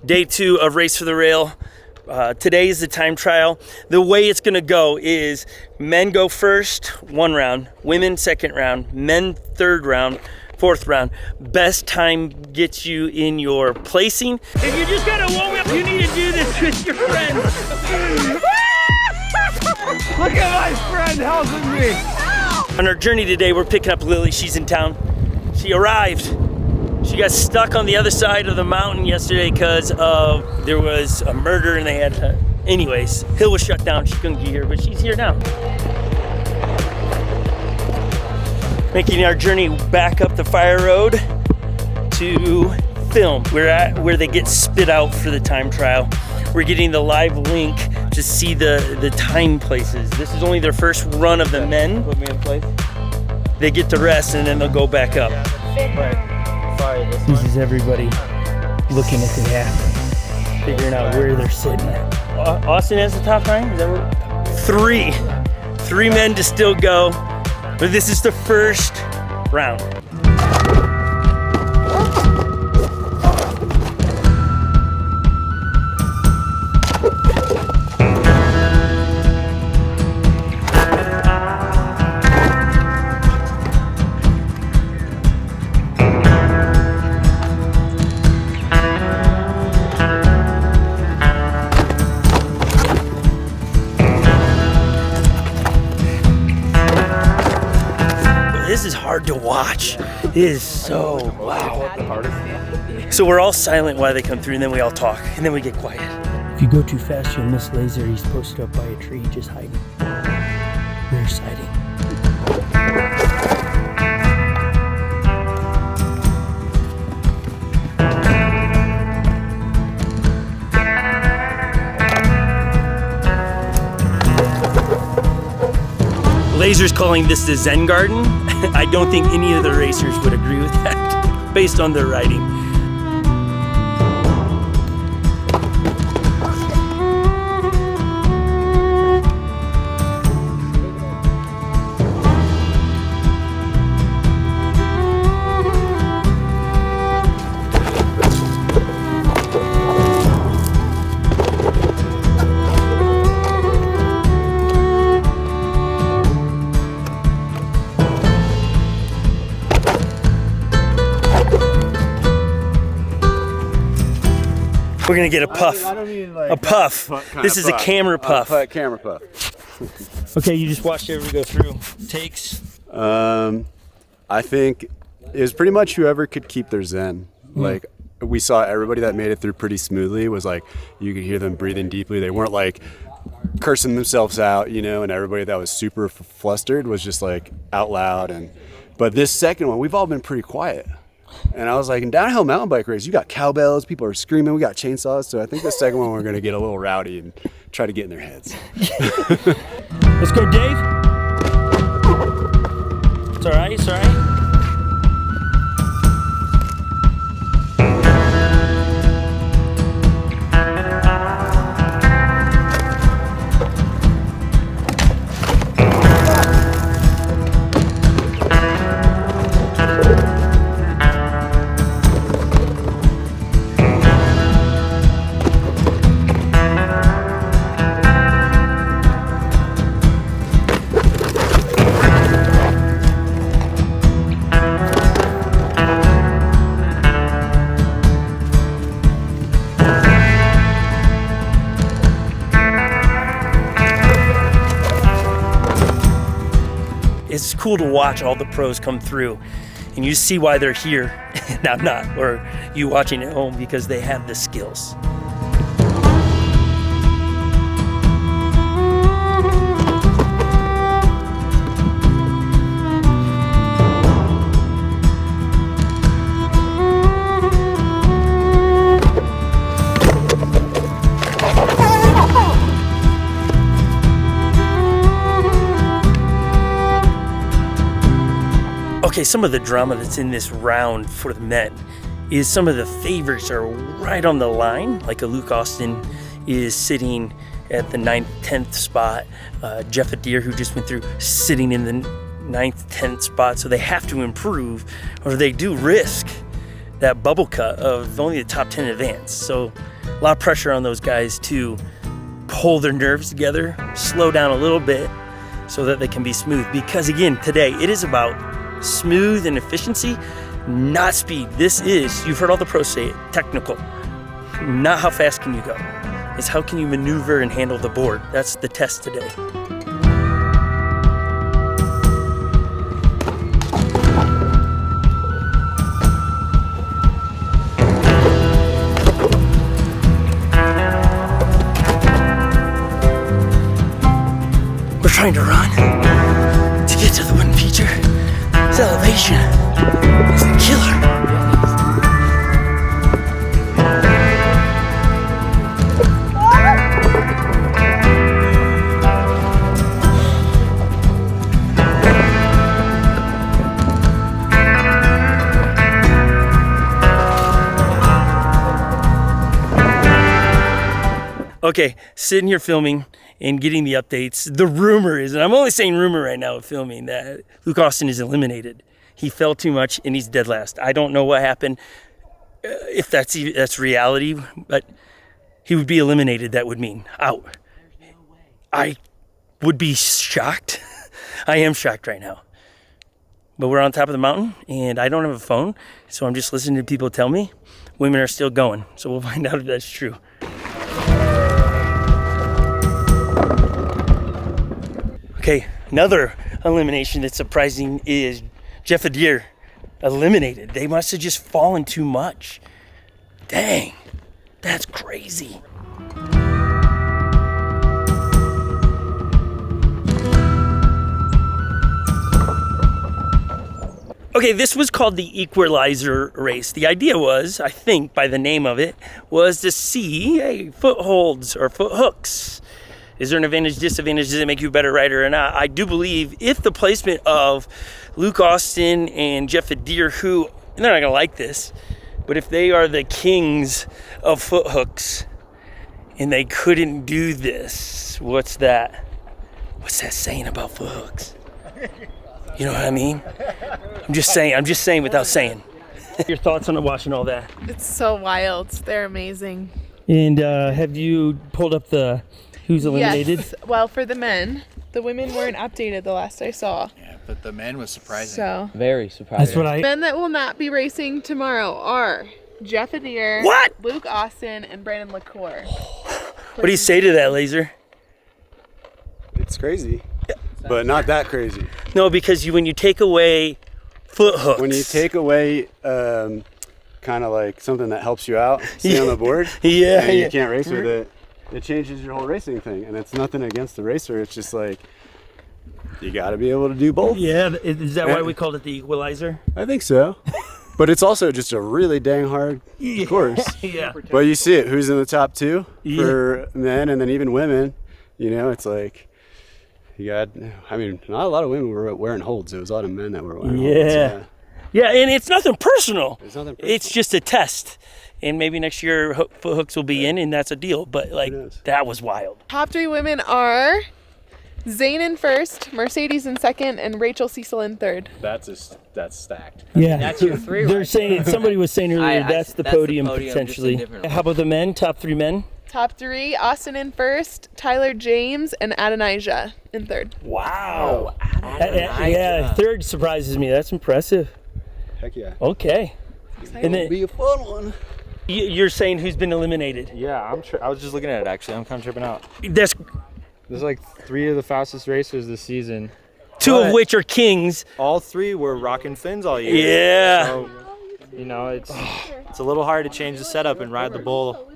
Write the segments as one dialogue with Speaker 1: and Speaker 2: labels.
Speaker 1: Day 2 of Race for the Rail. Today is the time trial. The way it's gonna go is men go first, 1 round, women 2nd round, men 3rd round, 4th round. Best time gets you in your placing. If you just gotta warm up, you need to do this with your friends.
Speaker 2: Look at my friend helping me.
Speaker 1: On our journey today, we're picking up Lily. She's in town. She arrived. She got stuck on the other side of the mountain yesterday because there was a murder and they had anyways, hill was shut down. She couldn't get here, but she's here now. Making our journey back up the fire road to film. We're at where they get spit out for the time trial. We're getting the live link to see the time places. This is only their first run of the men.
Speaker 2: Put me in place.
Speaker 1: They get to rest and then they'll go back up.
Speaker 2: Right. Sorry,
Speaker 1: This is everybody looking at the app, figuring out where they're sitting. Austin has the top time? Is that what? 3 men to still go, but this is the first round. This is hard to watch. It is so wow. So we're all silent while they come through and then we all talk and then we get quiet. If you go too fast, you'll miss Laser. He's posted up by a tree just hiding. Rear sighting. Laser's calling this the Zen Garden. I don't think any of the racers would agree with that, based on their riding. We're gonna get a puff.
Speaker 2: I don't mean like
Speaker 1: a puff. This is a camera puff.
Speaker 2: Camera puff.
Speaker 1: Okay, you just watched everybody go through. Takes.
Speaker 3: I think it was pretty much whoever could keep their zen. Like we saw everybody that made it through pretty smoothly was like you could hear them breathing deeply. They weren't like cursing themselves out, you know, and everybody that was super flustered was just like out loud. But this second one, we've all been pretty quiet. And I was like, in downhill mountain bike race, you got cowbells, people are screaming, we got chainsaws. So I think the second one we're gonna get a little rowdy and try to get in their heads.
Speaker 1: Let's go, Dave. It's all right, it's all right. It's cool to watch all the pros come through and you see why they're here and I'm not, or you watching at home, because they have the skills. Okay, some of the drama that's in this round for the men is some of the favorites are right on the line, like a Luke Austin is sitting at the 9th, 10th spot. Jeff Adair, who just went through, sitting in the 9th, 10th spot. So they have to improve, or they do risk that bubble cut of only the top 10 advance. So lot of pressure on those guys to pull their nerves together, slow down a little bit so that they can be smooth. Because again, today it is about smooth and efficiency, not speed. This is, you've heard all the pros say it, technical. Not how fast can you go. It's how can you maneuver and handle the board. That's the test today. We're trying to run to get to the wooden feature. This elevation is the killer. Okay, sitting here filming and getting the updates. The rumor is, and I'm only saying rumor right now of filming, that Luke Austin is eliminated. He fell too much and he's dead last. I don't know what happened, if that's reality, but he would be eliminated. That would mean out. I would be shocked. I am shocked right now. But we're on top of the mountain and I don't have a phone, so I'm just listening to people tell me women are still going. So we'll find out if that's true. Okay, another elimination that's surprising is Jeff Adair eliminated. They must have just fallen too much. Dang, that's crazy. Okay, this was called the equalizer race. The idea was, I think by the name of it, was to see, hey, footholds or foot hooks. Is there an advantage, disadvantage? Does it make you a better rider or not? I do believe if the placement of Luke Austin and Jeff Adair, who, and they're not gonna like this, but if they are the kings of foot hooks and they couldn't do this, what's that? What's that saying about foot hooks? You know what I mean? I'm just saying without saying. Your thoughts on watching all that?
Speaker 4: It's so wild. They're amazing.
Speaker 1: And have you pulled up the who's eliminated?
Speaker 4: Yes. Well, for the men, the women weren't updated the last I saw.
Speaker 5: Yeah, but the men was surprising.
Speaker 4: So
Speaker 6: Very surprising.
Speaker 1: That's what I.
Speaker 4: men that will not be racing tomorrow are Jeff Adair,
Speaker 1: What?
Speaker 4: Luke Austin, and Brandon LaCour.
Speaker 1: What do you say to that, Laser?
Speaker 3: It's crazy, but not that crazy.
Speaker 1: No, because when you take away foot hooks,
Speaker 3: When you take away kind of like something that helps you out, stay on the board,
Speaker 1: yeah,
Speaker 3: and
Speaker 1: yeah.
Speaker 3: you can't race with it, it changes your whole racing thing. And it's nothing against the racer. It's just like, you got to be able to do both.
Speaker 1: Yeah, is that why we called it the equalizer?
Speaker 3: I think so. But it's also just a really dang hard course.
Speaker 1: Yeah.
Speaker 3: But you see it, who's in the top two
Speaker 1: Yeah.
Speaker 3: for men and then even women, you know, it's like, you got, I mean, not a lot of women were wearing holds. It was a lot of men that were wearing holds.
Speaker 1: Yeah. Yeah, and it's nothing personal.
Speaker 3: It's nothing personal.
Speaker 1: It's just a test. And maybe next year foot hooks will be in, and that's a deal. But like,
Speaker 3: knows?
Speaker 1: that was wild.
Speaker 4: Top three women are Zane in first, Mercedes in second, and Rachel Cecil in third.
Speaker 3: That's stacked.
Speaker 1: Yeah,
Speaker 6: That's your three.
Speaker 1: They're
Speaker 6: right?
Speaker 1: saying, somebody was saying earlier, that's the podium,
Speaker 6: just in
Speaker 1: potentially.
Speaker 6: different-
Speaker 1: How about the men? Top three men?
Speaker 4: Top three, Austin in first, Tyler James, and Adonijah in third.
Speaker 1: Wow.
Speaker 6: Adonijah.
Speaker 1: Yeah, third surprises me. That's impressive.
Speaker 3: Heck yeah.
Speaker 1: Okay. And then
Speaker 3: Be a fun one.
Speaker 1: you're saying who's been eliminated?
Speaker 2: Yeah, I was just looking at it actually. I'm kind of tripping out.
Speaker 1: That's
Speaker 2: There's like 3 of the fastest racers this season.
Speaker 1: two of
Speaker 2: But
Speaker 1: which are kings.
Speaker 2: all 3 were rocking fins all year.
Speaker 1: Yeah.
Speaker 2: So, you know, it's a little hard to change the setup and ride the bull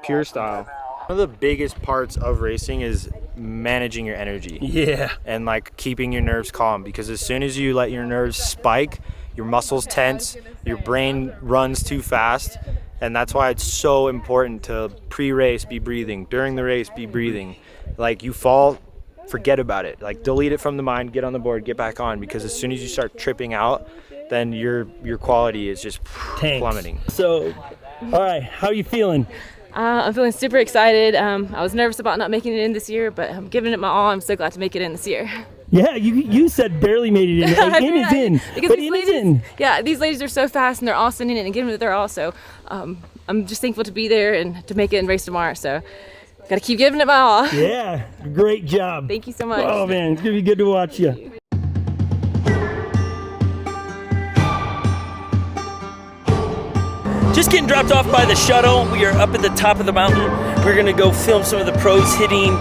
Speaker 2: pure style. One of the biggest parts of racing is managing your energy
Speaker 1: Yeah.
Speaker 2: and like keeping your nerves calm, because as soon as you let your nerves spike, your muscles tense, your brain runs too fast. And that's why it's so important to pre-race be breathing, during the race be breathing. Like, you fall, forget about it. Like, delete it from the mind, get on the board, get back on, because as soon as you start tripping out, then your quality is just
Speaker 1: Tanked.
Speaker 2: plummeting.
Speaker 1: So, all right, how are you feeling?
Speaker 7: I'm feeling super excited. I was nervous about not making it in this year, but I'm giving it my all. I'm so glad to make it in this year.
Speaker 1: Yeah, you said barely made it in. In is in.
Speaker 7: Because
Speaker 1: But
Speaker 7: these
Speaker 1: in is
Speaker 7: ladies,
Speaker 1: in.
Speaker 7: yeah, these ladies are so fast and they're all sending it and giving it their all. So I'm just thankful to be there and to make it and race tomorrow. So gotta keep giving it my all.
Speaker 1: Yeah, great job.
Speaker 7: Thank you so much.
Speaker 1: Oh man, it's gonna be good to watch you. Just getting dropped off by the shuttle. We are up at the top of the mountain. We're gonna go film some of the pros hitting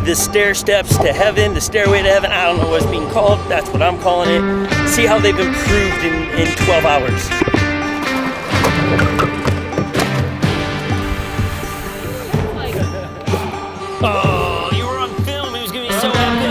Speaker 1: the stair steps to heaven, the stairway to heaven. I don't know what it's being called. That's what I'm calling it. See how they've improved in 12 hours. Oh, you were on film. It was gonna be so epic.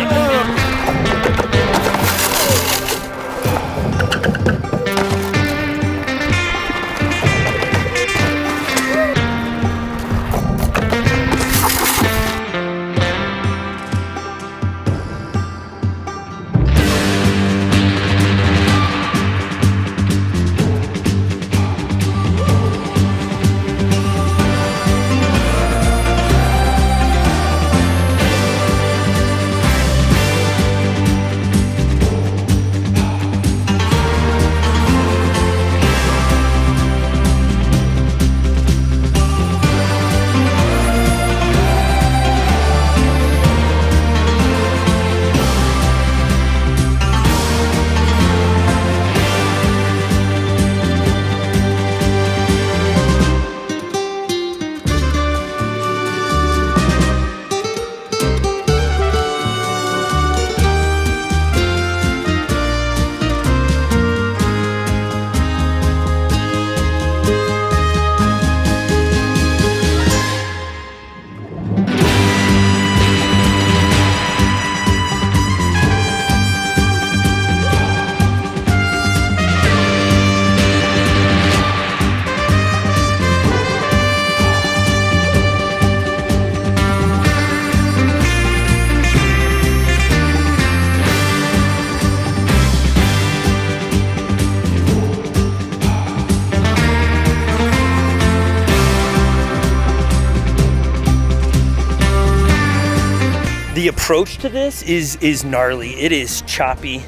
Speaker 1: The approach to this is gnarly. It is choppy.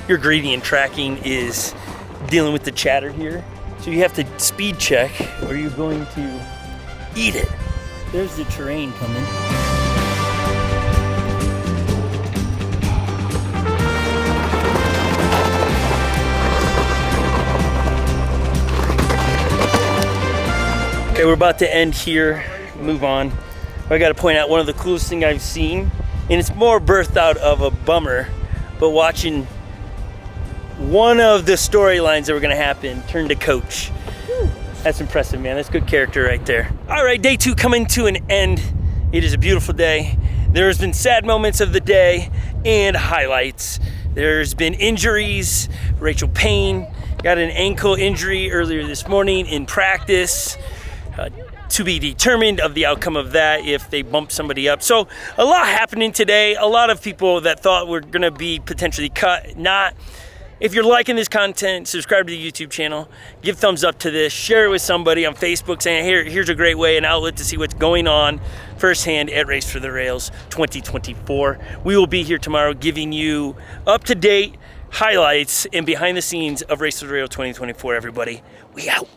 Speaker 1: Your gradient tracking is dealing with the chatter here. So you have to speed check or you're going to eat it. There's the terrain coming. Okay, we're about to end here, move on. I gotta point out one of the coolest things I've seen, and it's more birthed out of a bummer, but watching one of the storylines that were gonna happen turn to coach. That's impressive, man. That's good character right there. All right, day 2 coming to an end. It is a beautiful day. There's been sad moments of the day and highlights. There's been injuries. Rachel Payne got an ankle injury earlier this morning in practice. To be determined of the outcome of that if they bump somebody up. So a lot happening today. A lot of people that thought were gonna be potentially cut, not. If you're liking this content, subscribe to the YouTube channel, give thumbs up to this, share it with somebody on Facebook saying, here's a great way, an outlet to see what's going on firsthand at Race for the Rails 2024. We will be here tomorrow giving you up-to-date highlights and behind the scenes of Race for the Rails 2024, everybody. We out.